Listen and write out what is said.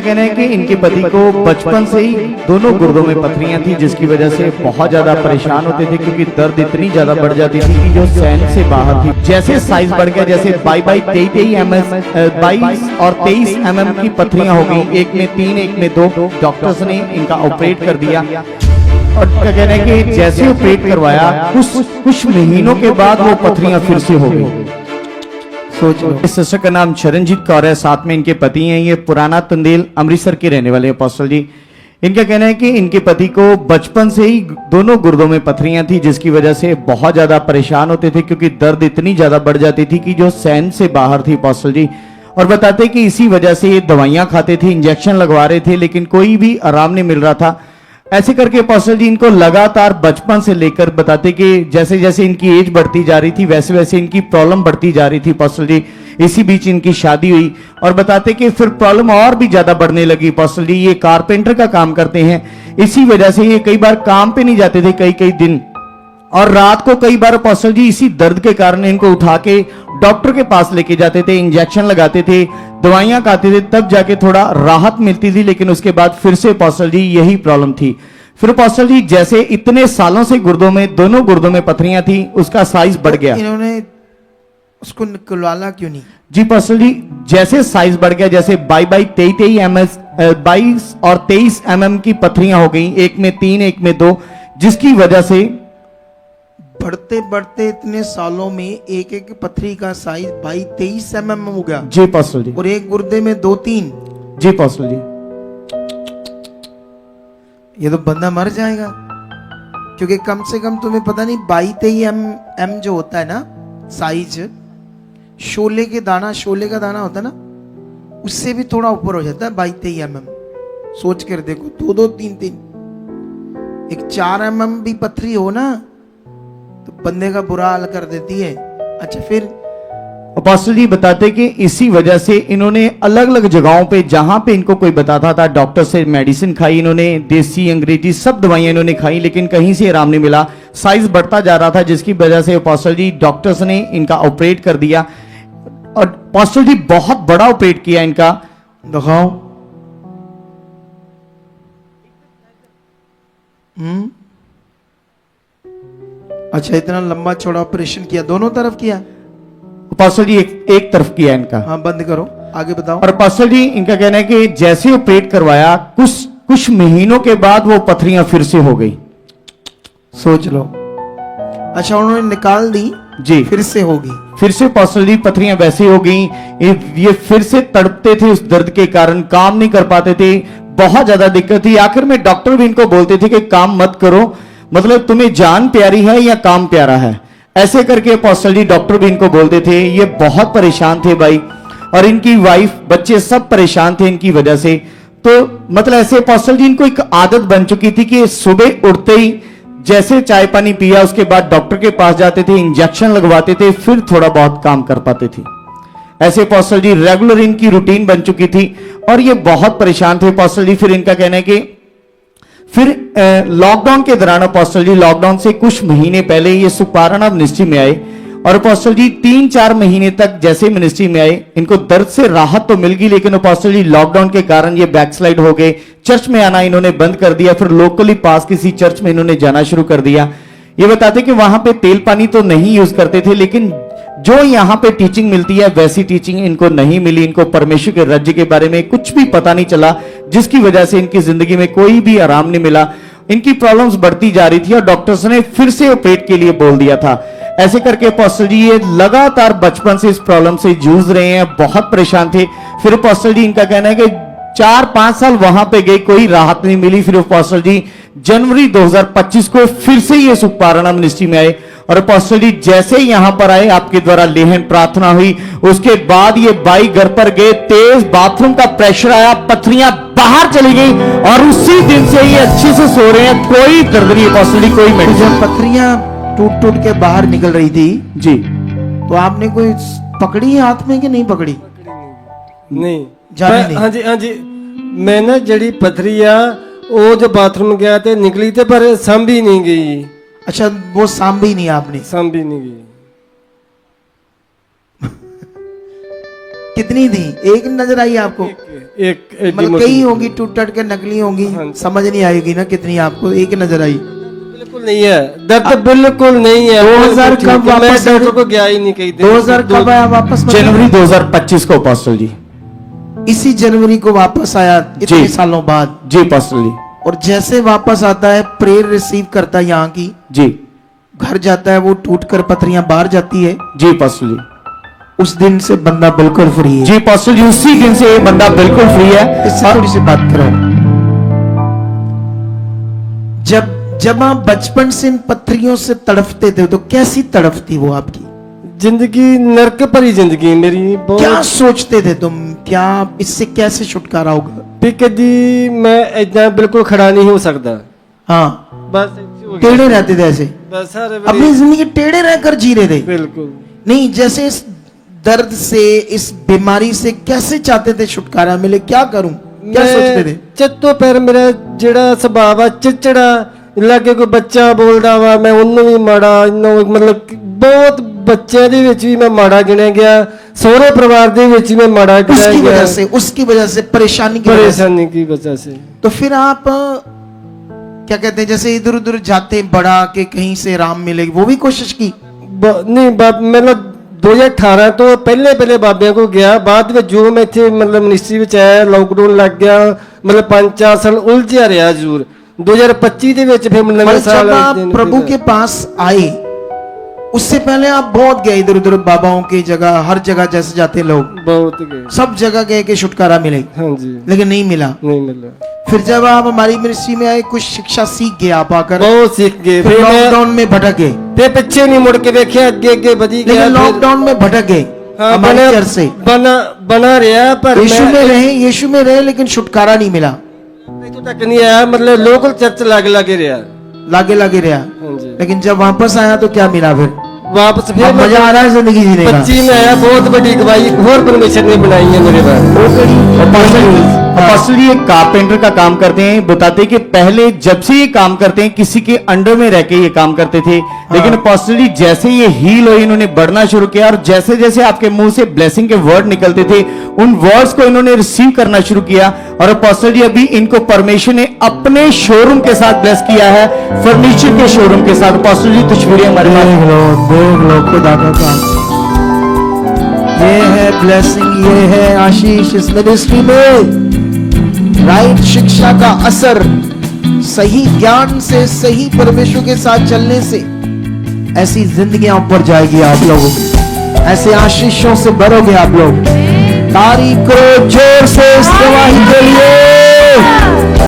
कहना है कि इनके पति को बचपन से ही दोनों गुर्दों में पथरियां थी, जिसकी वजह से बहुत ज्यादा परेशान होते थे, क्योंकि दर्द इतनी ज्यादा बढ़ जाती थी कि जो सहन से बाहर थी। जैसे साइज बढ़ गया, जैसे 22 और 23 mm की पथरियां हो गई, एक में 3 एक में 2। डॉक्टर्स ने इनका ऑपरेट कर दिया और क्या कहना है कि जैसे ऑपरेट करवाया कुछ महीनों के बाद वो पथरियां फिर से हो गई। सोच लो। इस सिस्टर का नाम चरणजीत कौर है, साथ में इनके पति हैं, ये पुराना तंदेल अमृतसर के रहने वाले अपोस्टल जी। इनका कहना है कि इनके पति को बचपन से ही दोनों गुर्दों में पथरियां थी, जिसकी वजह से बहुत ज्यादा परेशान होते थे, क्योंकि दर्द इतनी ज्यादा बढ़ जाती थी कि जो सहन से बाहर थी अपोस्टल जी। और बताते कि इसी वजह से ये दवाइयां खाते थे, इंजेक्शन लगवा रहे थे, लेकिन कोई भी आराम नहीं मिल रहा था। ऐसे करके अपोस्टल जी इनको लगातार बचपन से लेकर बताते कि जैसे जैसे इनकी एज बढ़ती जा रही थी, वैसे वैसे इनकी प्रॉब्लम बढ़ती जा रही थी अपोस्टल जी। इसी बीच इनकी शादी हुई और बताते कि फिर प्रॉब्लम और भी ज्यादा बढ़ने लगी अपोस्टल जी। ये कारपेंटर का काम करते हैं, इसी वजह से ये कई बार काम पे नहीं जाते थे कई कई दिन, और रात को कई बार अपोस्टल जी इसी दर्द के कारण इनको उठा के डॉक्टर के पास लेके जाते थे, इंजेक्शन लगाते थे, दवाइयां खाते थे, तब जाके थोड़ा राहत मिलती थी। लेकिन उसके बाद फिर से अपोस्टल जी यही प्रॉब्लम थी। फिर अपोस्टल जी जैसे इतने सालों से गुर्दों में, दोनों गुर्दों में पथरियां थी, उसका साइज बढ़ गया। इन्होंने उसको निकलवाना क्यों नहीं? जी अपोस्टल जी, जैसे साइज बढ़ गया, जैसे 22 और 23 mm की पथरियां हो गई, एक में 3 एक में 2, जिसकी वजह से बढ़ते बढ़ते इतने सालों में एक एक पथरी का साइज 22-23 mm हो गया। जी अपोस्टल जी। और एक गुर्दे में 2-3। जी अपोस्टल जी। ये तो बंदा मर जाएगा, क्योंकि कम से कम तुम्हें पता नहीं 22-23 mm जो होता है ना साइज, शोले का दाना होता है ना, उससे भी थोड़ा ऊपर हो जाता है 22-23 mm। सोच कर देखो, 2-2 3-3, एक 4 mm भी पथरी हो ना तो बंदे का बुरा हाल कर देती है। अच्छा, फिर अपोस्टल जी बताते कि इसी वजह से इन्होंने अलग अलग जगहों पे, जहां पे इनको कोई बताता था, डॉक्टर से मेडिसिन खाई इन्होंने, देसी अंग्रेजी सब दवाइयां इन्होंने खाई, लेकिन कहीं से आराम नहीं मिला। साइज बढ़ता जा रहा था, जिसकी वजह से अपोस्टल जी डॉक्टर्स ने इनका ऑपरेट कर दिया। और अपोस्टल जी बहुत बड़ा ऑपरेट किया इनका। दिखाओ। अच्छा, इतना लंबा चौड़ा ऑपरेशन किया, दोनों तरफ किया? अपोस्टल जी एक तरफ किया इनका। हाँ, बंद करो, आगे बताओ। और अपोस्टल जी इनका कहना है कि जैसे ऑपरेट करवाया कुछ महीनों के बाद वो पथरियां फिर से हो गई। सोच लो। अच्छा, उन्होंने निकाल दी जी, फिर से होगी। फिर से अपोस्टल जी पथरियां वैसे हो गई। ये फिर से तड़पते थे उस दर्द के कारण, काम नहीं कर पाते थे, बहुत ज्यादा दिक्कत थी। आखिर में डॉक्टर भी इनको बोलते थे कि काम मत करो, मतलब तुम्हें जान प्यारी है या काम प्यारा है, ऐसे करके अपोस्टल जी डॉक्टर भी इनको बोलते थे। ये बहुत परेशान थे भाई, और इनकी वाइफ बच्चे सब परेशान थे इनकी वजह से। तो मतलब ऐसे अपोस्टल जी इनको एक आदत बन चुकी थी कि सुबह उठते ही जैसे चाय पानी पिया, उसके बाद डॉक्टर के पास जाते थे, इंजेक्शन लगवाते थे, फिर थोड़ा बहुत काम कर पाते थे। ऐसे अपोस्टल जी रेगुलर इनकी रूटीन बन चुकी थी, और ये बहुत परेशान थे अपोस्टल जी। फिर इनका कहना है कि फिर लॉकडाउन के दौरान अपोस्टल जी, लॉकडाउन से कुछ महीने पहले ये सुपाराना मिनिस्ट्री में आए, और अपोस्टल जी 3-4 महीने तक जैसे मिनिस्ट्री में आए, इनको दर्द से राहत तो मिल गई, लेकिन अपोस्टल जी लॉकडाउन के कारण ये बैकस्लाइड हो गए, चर्च में आना इन्होंने बंद कर दिया। फिर लोकली पास किसी चर्च में इन्होंने जाना शुरू कर दिया। ये बताते कि वहां पे तेल पानी तो नहीं यूज करते थे, लेकिन जो यहां पे टीचिंग मिलती है वैसी टीचिंग इनको नहीं मिली। इनको परमेश्वर के राज्य के बारे में कुछ भी पता नहीं चला, जिसकी वजह से इनकी जिंदगी में कोई भी आराम नहीं मिला। इनकी प्रॉब्लम्स बढ़ती जा रही थी, और डॉक्टर्स ने फिर से ऑपरेट के लिए बोल दिया था। ऐसे करके अपोस्टल जी ये लगातार बचपन से इस प्रॉब्लम से जूझ रहे हैं, बहुत परेशान थे। फिर अपोस्टल जी इनका कहना है कि 4-5 साल वहां पे गए, कोई राहत नहीं मिली। फिर अपोस्टल जी जनवरी 2025 को फिर से ये सुपाराना मिनिस्ट्री में आए, और अपोस्टल जी जैसे ही यहां पर आए, आपके द्वारा लेहन प्रार्थना हुई, उसके बाद ये बाई घर पर गए, तेज बाथरूम का प्रेशर आया, पथरियां बाहर चली गई, और उसी दिन से ये अच्छे से सो रहे हैं, कोई दर्द नहीं अपोस्टल जी, कोई मेडिसिन। पथरियां टूट टूट के बाहर निकल रही थी जी, तो आपने कोई पकड़ी हाथ में कि नहीं पकड़ी? नहीं जाने नहीं। हाँ जी, हाँ जी, मैं ना जड़ी पथरी आ वो जो बाथरूम गया थे निकली थे, पर सांभी नहीं गई। अच्छा, वो सांभी नहीं आपने? सांभी नहीं गई। कितनी थी? एक नजर आई आपको? एक एडी मतलब मोटी। कई होंगी टूट टट के नकली होंगी, हाँ। समझ नहीं आएगी ना कितनी आपको एक नजर आई। बिल्कुल नहीं है, दर्द बिल्कुल नहीं है। 2000 बिल्कुल कब ठीक है, मैं वापस डॉक्टर आए? को गया ही नहीं कहीं 2000 कब आया वापस? जनवरी 2025 को अपोस्टल जी। इसी जनवरी को वापस आया इतने जी। सालों बाद। जी अपोस्टल जी। और जैसे वापस आता है प्रेयर रिसीव करता है यहाँ की, जी घर जाता है, वो टूटकर पथरियां बाहर जाती है। जी अपोस्टल जी। उस दिन से बंदा बिल्कुल फ्री है। जी अपोस्टल जी, उसी दिन से ये बंदा बिल्कुल फ्री है। इससे थोड़ी सी बात करो। जब आप बचपन से इन पथरियों से तड़फते थे तो कैसी तड़फ थी वो आपकी? जिंदगी नरक भरी जिंदगी मेरी क्या बहुत। सोचते थे तुम, क्या इससे कैसे छुटकारा होगा? भी कदी मैं इतना बिल्कुल खड़ा नहीं हो सकता। हाँ, बस ऐसे हो गया। टेढ़े रहते थे ऐसे, बस सारे अपनी जिंदगी टेढ़े रहकर जी रहे थे। बिल्कुल नहीं, जैसे इस दर्द से, इस बीमारी से कैसे चाहते थे छुटकारा मिले, क्या करूं, क्या सोचते थे? ਚੱਤੋ ਪੈਰ ਮੇਰਾ ਜਿਹੜਾ ਸੁਭਾਅ ਆ ਚਿੜਚਿੜਾ ਲਾਗੇ ਕੋਈ ਬੱਚਾ ਬੋਲਦਾ ਵਾ ਮੈਂ ਉਹਨੂੰ ਵੀ ਮਾੜਾ ਇਹਨੂੰ ਮਤਲਬ ਕਿ ਬਹੁਤ ਬੱਚਿਆਂ ਦੇ ਵਿੱਚ ਵੀ ਮੈਂ ਮਾੜਾ ਗਿਣਿਆ ਗਿਆ, ਸਹੁਰੇ ਪਰਿਵਾਰ ਦੇ ਵਿੱਚ ਵੀ ਮੈਂ ਮਾੜਾ ਗਿਣਿਆ उसकी ਗਿਆ। वजह से परेशानी की वजह से। परेशानी की वजह से तो फिर आप क्या कहते हैं, जैसे इधर उधर जाते बड़ा के कहीं से राम मिलेगी, वो भी कोशिश की? नहीं मतलब 2018 ਤੋਂ ਪਹਿਲੇ ਪਹਿਲੇ ਬਾਬਿਆਂ ਕੋ ਗਿਆ, ਬਾਅਦ ਵਿੱਚ ਜੋ ਮੈਂ ਇੱਥੇ ਮਤਲਬ ਮਿਨਿਸਟਰੀ ਵਿੱਚ ਆਇਆ, ਲੋਕਡਾਊਨ ਲੱਗ ਗਿਆ, ਮਤਲਬ 5-4 ਸਾਲ ਉਲਝਿਆ ਰਿਹਾ ਜ਼ਰੂਰ। 2025 ਦੇ ਵਿੱਚ ਫਿਰ ਨਵੇਂ पर ਸਾਲ जब आप प्रभु के पास आए, उससे पहले आप बहुत गए इधर उधर बाबाओं की जगह, हर जगह जैसे जाते लोग, बहुत गए। सब जगह गए कि छुटकारा मिले, हाँ जी, लेकिन नहीं मिला। नहीं मिला। फिर जब आप हमारी मिनिस्ट्री में आए, कुछ शिक्षा सीख गए आप आकर, बहुत सीख गए। फिर फिर मैं लॉकडाउन में भटके, फिर पीछे नहीं मुड़ के देखे, अगे अगे बढ़ी गया। लेकिन फिर- लॉकडाउन में भटक गए हाँ, हमारे बना चर्च से। बना रहा पर यीशु में रहे लेकिन छुटकारा नहीं मिला, तो तक नहीं आया, मतलब लोकल चर्च लागे रहा। लागे लागे रहा। हाँ जी, लेकिन जब वापस आया तो क्या मिला? फिर वापस अब फिर मजा आ रहा है जिंदगी जीने का। 25 में आया, बहुत बड़ी गवाही और परमेश्वर ने बनाई है मेरे पास। अपोस्टल जी एक कारपेंटर का काम करते हैं, बताते हैं कि पहले जब से ये काम करते हैं किसी के अंडर में रह के ये काम करते थे, लेकिन अपोस्टल जी जैसे ये हील हुए, इन्होंने बढ़ना शुरू किया और जैसे जैसे आपके मुंह से ब्लेसिंग के वर्ड निकलते थे, उन वर्ड्स को इन्होंने रिसीव करना शुरू किया। और अपोस्टल जी अभी इनको परमेश्वर ने अपने शोरूम के साथ ब्लेस किया है, फर्नीचर के शोरूम के साथ। अपोस्टल जी तस्वीरें हमारे पास देख लो खुदा का काम। ये है ब्लेसिंग, ये है आशीष इस मिनिस्ट्री में। राइट शिक्षा का असर, सही ज्ञान से, सही परमेश्वर के साथ चलने से ऐसी जिंदगियां ऊपर जाएगी आप लोगों की, ऐसे आशीषों से भरोगे आप लोग। तारीफ करो जोर से इस गवाही के लिए।